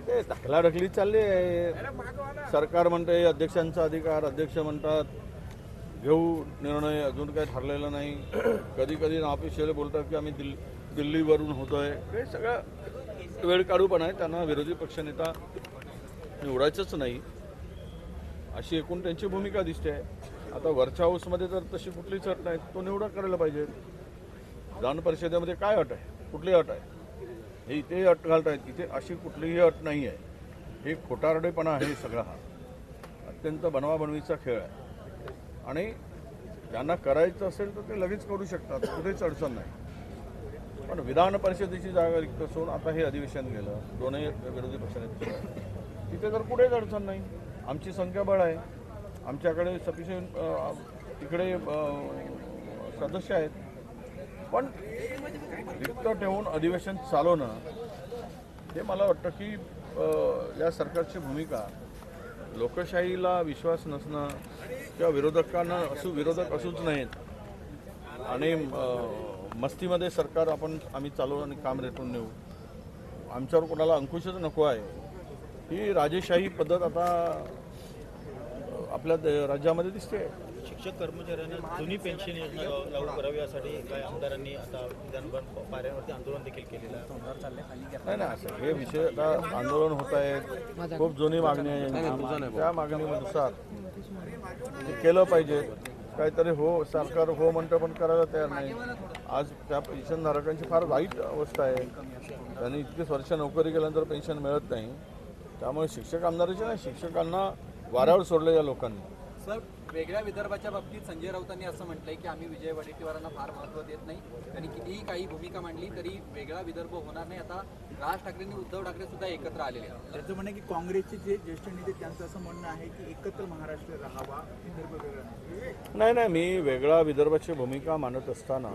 ते ढकलाढकली चालली आहे. सरकार म्हणते अध्यक्षांचा अधिकार, अध्यक्ष म्हणतात घेऊ निर्णय, अजून काही ठरलेलं नाही. कधी कधी ऑफिशियल बोलतात की आम्ही दिल्लीवरून होतोय. हे सगळं वेळ काढूपणा आहे. त्यांना विरोधी पक्षनेता निवडायचंच नाही अशी एकूण त्यांची भूमिका दिसते. आता वरच्या हाऊसमध्ये तर तशी कुठलीच अट नाही, तो निवडा करायला पाहिजे. विधान परिषदेमध्ये काय अट आहे, कुठली अट आहे? हे इथे अट घालतायत, इथे अशी कुठलीही अट नाही आहे. हे खोटारडेपणा आहे सगळा. हा अत्यंत बनवाबनवीचा खेळ आहे आणि ज्यांना करायचं असेल तर ते लगेच करू शकतात, कुठेच अडचण नाही. पण विधान परिषदेची जागा रिक्त असून आता हे अधिवेशन गेलं, दोनही विरोधी पक्षाने, तिथे तर कुठेच अडचण नाही. आमची संख्याबळ आहे, आमच्याकडे सफिशियंट तिकडे सदस्य आहेत. पण रिक्त ठेवून अधिवेशन चालवणं हे मला वाटतं की या सरकारची भूमिका लोकशाहीला विश्वास नसणं किंवा विरोधकांना विरोधक असूच नाहीत आणि मस्तीमध्ये सरकार आम्ही चालवू आणि काम रेटून नेऊ, आमच्यावर कोणाला अंकुशच नको आहे, ही राजेशाही पद्धत आता आपल्या राज्यामध्ये दिसते. शिक्षक कर्मचाऱ्यांना जुनी पेन्शन योजना लागू करावी यासाठी काही आमदारांनी आता विधानभवन पाऱ्यांवरती आंदोलन देखील केलेलं आहे. नाही असं हे विषय आता आंदोलन होत आहेत, खूप जुनी मागणी आहे. त्या मागणीनुसार ते केलं पाहिजे. काहीतरी हो सरकार हो म्हणतं पण करायला तयार नाही. आज त्या पेन्शनधारकांची फार वाईट अवस्था आहे. त्यांनी इतकीच वर्ष नोकरी केल्यानंतर पेन्शन मिळत नाही. त्यामुळे शिक्षक आमदाराचे नाही, शिक्षकांना वाऱ्यावर सोडले या लोकांनी. सर, वेगळ्या विदर्भाच्या बाबतीत संजय राऊतांनी असं म्हटलंय की आम्ही विजय वडेट्टीवारांना फार महत्त्व देत नाही. त्यांनी कितीही काही भूमिका मांडली तरी वेगळा विदर्भ होणार नाही. आता राज ठाकरेंनी उद्धव ठाकरे सुद्धा एकत्र आलेले आहेत. त्याचं म्हणणं की काँग्रेसचे जे ज्येष्ठ नेते त्यांचं असं म्हणणं आहे की एकत्र महाराष्ट्र राहावा, विदर्भ वेगळा नाही. मी वेगळा विदर्भाची भूमिका मांडत असताना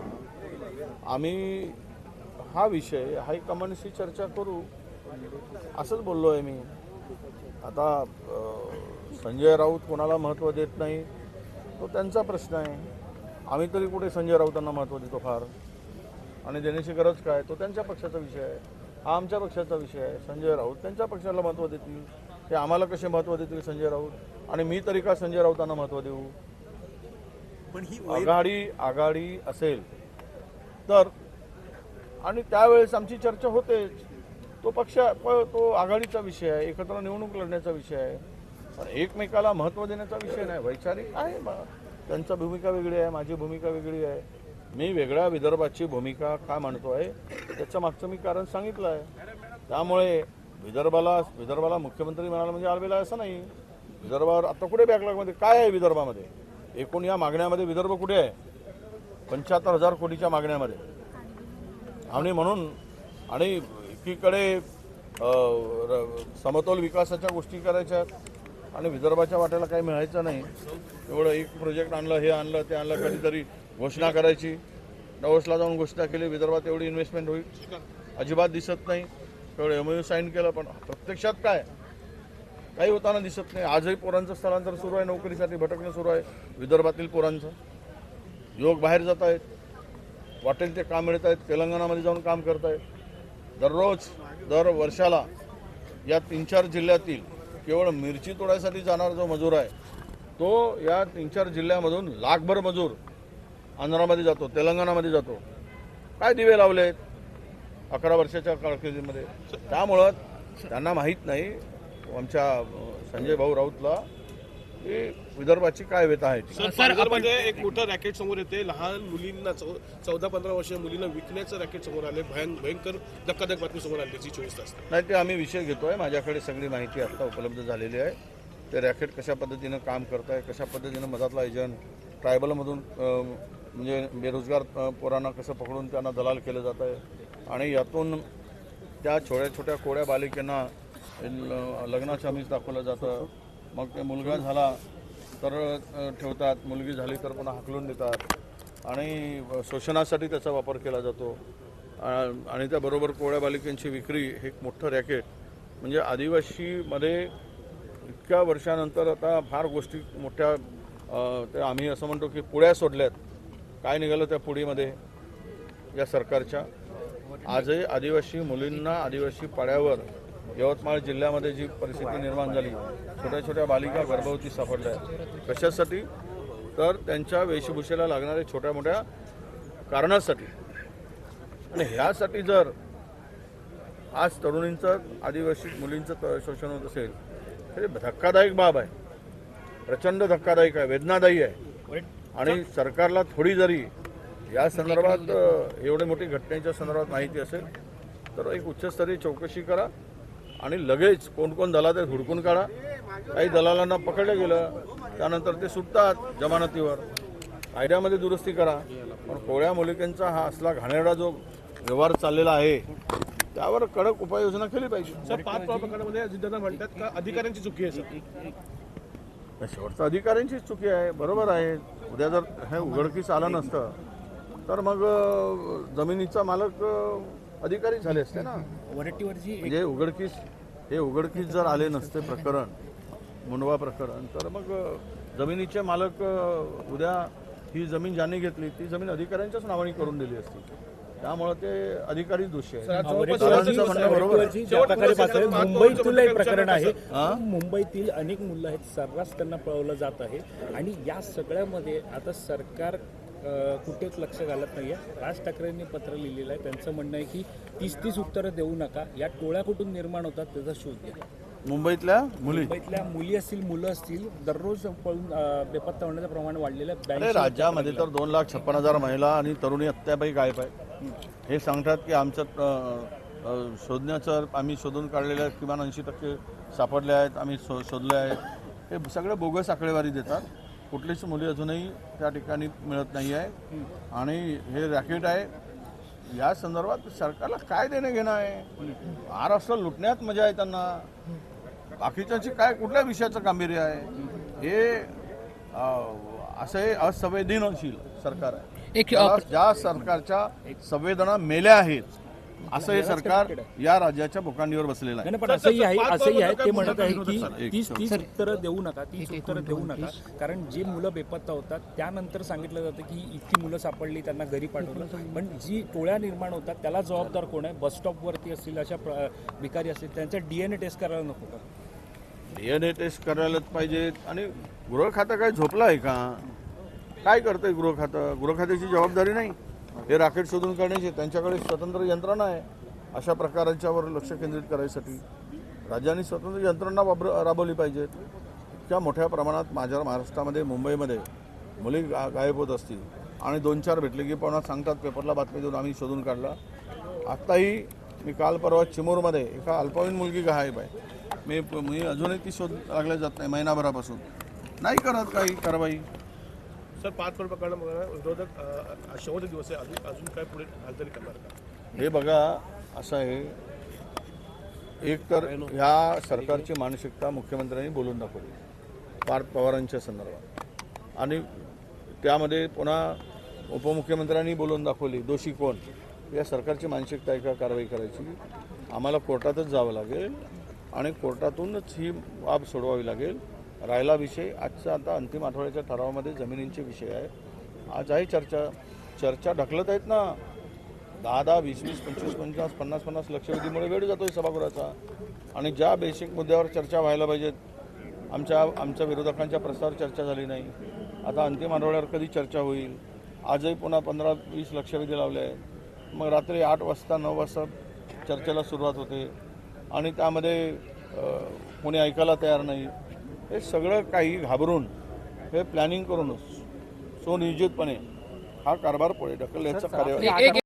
आम्ही हा विषय हायकमांडशी चर्चा करू असंच बोललो आहे मी. आता संजय राऊत कोणाला महत्त्व देत नाही तो त्यांचा प्रश्न आहे. आम्ही तरी कुठे संजय राऊतांना महत्त्व देतो फार, आणि देण्याची गरज काय, तो त्यांच्या पक्षाचा विषय आहे, हा आमच्या पक्षाचा विषय आहे. संजय राऊत त्यांच्या पक्षाला महत्त्व देतील, ते आम्हाला कसे महत्त्व देतील संजय राऊत, आणि मी तरी का संजय राऊतांना महत्त्व देऊ? पण ही आघाडी असेल तर, आणि त्यावेळेस आमची चर्चा होतेच. तो आघाडीचा विषय आहे, एकत्र निवडणूक लढण्याचा विषय आहे, पण एकमेकाला महत्त्व देण्याचा विषय नाही. वैचारिक आहे, त्यांची भूमिका वेगळी आहे, माझी भूमिका वेगळी आहे. मी वेगळ्या विदर्भाची भूमिका का मांडतो आहे त्याच्या मागचं मी कारण सांगितलं आहे. त्यामुळे विदर्भाला मुख्यमंत्री म्हणाला म्हणजे आलबेला असं नाही. विदर्भावर आता कुठे बॅकलॉगमध्ये काय आहे? विदर्भामध्ये एकूण या मागण्यामध्ये विदर्भ कुठे आहे? 75,000 कोटीच्या मागण्यामध्ये. आणि म्हणून आणि एकीकडे समतोल विकासाच्या गोष्टी करायच्या आणि विदर्भाच्या वाट्याला काही मिळायचं नाही. एवढं एक प्रोजेक्ट आणलं, हे आणलं, ते आणलं, कधीतरी घोषणा करायची, नवसला जाऊन घोषणा केली विदर्भात एवढी इन्व्हेस्टमेंट होईल, अजिबात दिसत नाही. तेवढं MOU साईन केलं, पण प्रत्यक्षात काय काही होताना दिसत नाही. आजही पोरांचं स्थलांतर सुरू आहे, नोकरीसाठी भटकणं सुरू आहे विदर्भातील पोरांचं. युवक बाहेर जात आहेत, वाटेल ते काम मिळत आहेत, तेलंगणामध्ये जाऊन काम करत आहेत. दर वर्षाला या 3-4 जिल्ह्यातील केवळ मिरची तोडायसाठी जाणारा जो मजूर आहे तो या 3-4 जिल्ह्यामधून लाखभर मजूर आंध्रामध्ये जातो, तेलंगणामध्ये जातो. काय दिवे लावले आहेत 11 वर्षाच्या कारकिर्दीमध्ये? त्यामुळं त्यांना माहीत नाही आमच्या संजय भाऊ राऊतला की विदर्भाची काय व्यथा आहे. विदर्भामध्ये एक मोठं रॅकेट समोर येते. लहान मुलींना 14-15 वर्षीय मुलींना विकण्याचं रॅकेट समोर आले. भयंकर धक्काधक बातमी समोर आली त्याची 24 तास. नाही, ते आम्ही विषय घेतोय. माझ्याकडे सगळी माहिती आता उपलब्ध झालेली आहे. ते रॅकेट कशा पद्धतीनं काम करत आहे, कशा पद्धतीनं मधातला एजंट ट्रायबलमधून म्हणजे बेरोजगार पोरांना कसं पकडून त्यांना दलाल केलं जात आहे, आणि यातून त्या छोट्या कोड्या बालिकेंना लग्नाचं आमिष दाखवलं जातं. मग ते मुलगा झाला तर ठेवतात, मुलगी झाली तर पुन्हा हाकलून देतात, आणि शोषणासाठी त्याचा वापर केला जातो. आणि त्याबरोबर कोळ्या बालिकांची विक्री हे एक मोठं रॅकेट. म्हणजे आदिवासीमध्ये इतक्या वर्षानंतर आता फार गोष्टी मोठ्या ते आम्ही असं म्हणतो की पुड्या सोडल्यात. काय निघालं त्या पुडीमध्ये या सरकारच्या? आजही आदिवासी मुलींना आदिवासी पाड्यावर यवतमाळ जिल्ह्यामध्ये जी परिस्थिती निर्माण झाली, छोट्या छोट्या बालिका गर्भवती सापडल्या, कशासाठी? तर त्यांच्या वेशभूषेला लागणाऱ्या छोट्या मोठ्या कारणासाठी. आणि ह्यासाठी जर आज तरुणींचं, आदिवासी मुलींचं शोषण होत असेल तर धक्कादायक बाब आहे, प्रचंड धक्कादायक आहे, वेदनादायी आहे. आणि सरकारला थोडी जरी या संदर्भात एवढी मोठी घटनेच्या संदर्भात माहिती असेल तर एक उच्चस्तरीय चौकशी करा आणि लगेच कोण कोण दलाल ते हुडकून काढा. काही दलालांना पकडलं गेलं, त्यानंतर ते सुटतात जमानतीवर, कायद्यामध्ये दुरुस्ती करा. पण कोळ्या मुलिकांचा हा असला घाणेरडा जो व्यवहार चाललेला आहे त्यावर कडक उपाययोजना केली पाहिजे. सर, 5 प्रकरणामध्ये अजितदादा म्हणतात का अधिकाऱ्यांची चुकी आहे सर? शेवटचं अधिकाऱ्यांचीच चुकी आहे, बरोबर आहे. उद्या जर हे उघडकीस आलं नसतं तर मग जमिनीचा मालक अधिकारी झाले असते ना. म्हणजे उघडकीस जर आले नसते प्रकरण, मुंडवा प्रकरण, तर मग जमिनीचे मालक उद्या ही जमीन ज्यांनी घेतली ती जमीन अधिकाऱ्यांच्याच नावाने करून दिली असती. त्यामुळे ते अधिकारी दोषी आहे. दादांचं म्हणणं बरोबर आहे. ज्या प्रकारे पाहतोय, मुंबईतील एक प्रकरण आहे. मुंबईतील अनेक मुलं आहेत, सर्रास त्यांना पळवलं जात आहे. आणि या सगळ्यामध्ये आता सरकार कुठेच लक्ष घालत नाहीये. राज ठाकरेंनी पत्र लिहिलेलं आहे. त्यांचं म्हणणं आहे की 30 उत्तरं देऊ नका, या टोळ्या कुठून निर्माण होतात त्याचा शोध घ्या. मुंबईतल्या मुली असतील, मुलं असतील, दररोज पळून बेपत्ता होण्याचं प्रमाण वाढलेलं आहे. अरे राज्यामध्ये तर 2,56,000 महिला आणि तरुणी अत्यापायी गायब आहे. हे सांगतात की आमचं शोधण्याचं, आम्ही शोधून काढलेल्या किमान 80% सापडले आहेत, आम्ही शोधले आहेत. हे सगळं बोगस आकडेवारी देतात. कुठलीच मुली अजूनही त्या ठिकाणी मिळत नाही आहे आणि हे रॅकेट आहे. या संदर्भात सरकारला काय देणं घेणं आहे? महाराष्ट्र लुटण्यात मजा आहे त्यांना, बाकीच्याची काय कुठल्या विषयाचं गांभीर्य आहे? हे असे असंवेदनशील सरकार आहे. ज्या सरकारच्या संवेदना मेल्या आहेत असं हे सरकार या राज्याच्या भोकांडीवर बसलेलं आहे. पण असंही आहे ते म्हणत आहे की 30 उत्तरं देऊ नका, 30 उत्तरं देऊ नका. कारण जे मुलं बेपत्ता होतात त्यानंतर सांगितलं जातं की इतकी मुलं सापडली, त्यांना घरी पाठवलं. पण जी टोळ्या निर्माण होतात त्याला जबाबदार कोण आहे? बस स्टॉपवरती असतील, अशा भिकारी असतील, त्यांचा DNA टेस्ट करायला नको का? DNA टेस्ट करायलाच पाहिजे. आणि गृह खातं काय झोपलं आहे का? काय करतंय गृह खातं? गृह खात्याची जबाबदारी नाही. हे राकेट शोधून काढण्याची त्यांच्याकडे स्वतंत्र यंत्रणा आहे. अशा प्रकारांच्यावर लक्ष केंद्रित करायसाठी राज्यांनी स्वतंत्र यंत्रणा राबवली पाहिजेत. इतक्या मोठ्या प्रमाणात माझ्या महाराष्ट्रामध्ये, मुंबईमध्ये मुली गायब होत असतील आणि 2-4 भेटले की पुन्हा सांगतात पेपरला बातमी देऊन आम्ही शोधून काढला. आत्ताही मी काल परवा चिमूरमध्ये एका अल्पवयीन मुलगी गायब आहे. मी अजूनही ती शोध लागल्या जात नाही, महिनाभरापासून नाही करत काही कारवाई. सर, 5 प्रकरणामध्ये विरोधक शेवटचे दिवस आहे, अजून काय पुढे हालचाली करणार का? हे बघा, असं आहे, एक तर ह्या सरकारची मानसिकता मुख्यमंत्र्यांनी बोलून दाखवली पार्थ पवारांच्या संदर्भात, आणि त्यामध्ये पुन्हा उपमुख्यमंत्र्यांनी बोलून दाखवली. दोषी कोण? या सरकारची मानसिकता आहे का कारवाई करायची? आम्हाला कोर्टातच जावं लागेल आणि कोर्टातूनच ही बाब सोडवावी लागेल. राहिला विषय आजचा, आता अंतिम आठवड्याच्या ठरावामध्ये जमिनींचे विषय आहे. आज आहे चर्चा ढकलत आहेत ना. 10-10, 20-20, 25-25, 50-50 लक्षवेधीमुळे वेळ जातोय सभागृहाचा. आणि ज्या बेसिक मुद्द्यावर चर्चा व्हायला पाहिजेत, आमच्या विरोधकांच्या प्रस्तावावर चर्चा झाली नाही. आता अंतिम आठवड्यावर कधी चर्चा होईल? आजही पुन्हा 15-20 लक्षवेधी लावले आहेत. मग रात्री 8 वाजता 9 वाजता चर्चेला सुरुवात होते आणि त्यामध्ये कोणी ऐकायला तयार नाही. हे सगळं काही घाबरून, हे प्लॅनिंग करूनच सुनियोजितपणे हा कारभार पुढे ढकलण्याचा कार्य